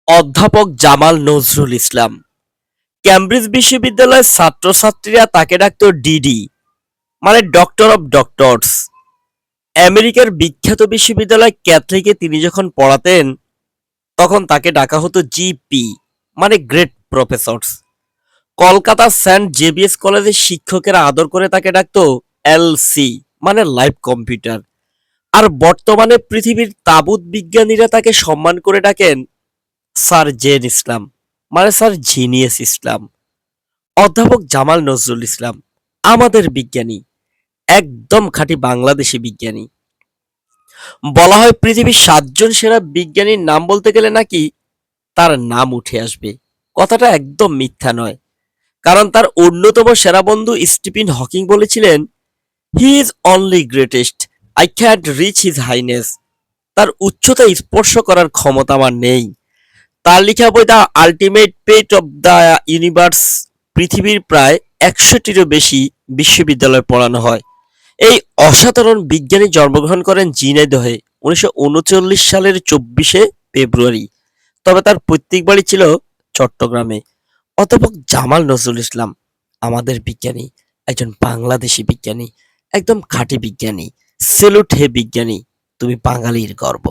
অধ্যাপক জামাল নজরুল ইসলাম। কেমব্রিজ বিশ্ববিদ্যালয়ের ছাত্রছাত্রীরা তাকে ডাকত ডিডি, মানে ডক্টর অব ডক্টরস। আমেরিকার বিখ্যাত বিশ্ববিদ্যালয় ক্যাথলিকে তিনি যখন পড়াতেন, তখন তাকে ডাকা হতো জিপি, মানে great professors. Kolkata Saint Xavier's কলেজের শিক্ষকেরা আদর করে তাকে ডাকতো এলসি, মানে লাইভ কম্পিউটার। আর বর্তমানে পৃথিবীর তাবুত বিজ্ঞানীরা তাকে সম্মান করে ডাকেন স্যার জেন ইসলাম, মানে স্যার জিনিয়াস ইসলাম। অধ্যাপক জামাল নজরুল ইসলাম আমাদের বিজ্ঞানী, একদম খাঁটি বাংলাদেশি বিজ্ঞানী। বলা হয় পৃথিবীর 7 জন সেরা বিজ্ঞানীর নাম বলতে গেলে নাকি তার নাম উঠে আসবে। কথাটা একদম মিথ্যা নয়, কারণ তার অন্যতম সেরা বন্ধু স্টিফেন হকিং বলেছিলেন, he is only greatest, I can't rich his highness. তার উচ্চতা স্পর্শ করার ক্ষমতা আমার নেই। তার লেখা বই the ultimate fate of the universe পৃথিবীর প্রায় 100টিরও বেশি বিশ্ববিদ্যালয়ে পড়ানো হয়। এই অসাধারণ বিজ্ঞানী জন্মগ্রহণ করেন ঝিনাইদহে 1939 সালের 24শে ফেব্রুয়ারি। তবে তার পৈতৃক বাড়ি ছিল চট্টগ্রামে। অধ্যাপক জামাল নজরুল ইসলাম আমাদের বিজ্ঞানী, একজন বাংলাদেশি বিজ্ঞানী, একদম খাঁটি বিজ্ঞানী। সেলুট হে বিজ্ঞানী, তুমি বাঙালির গর্ব।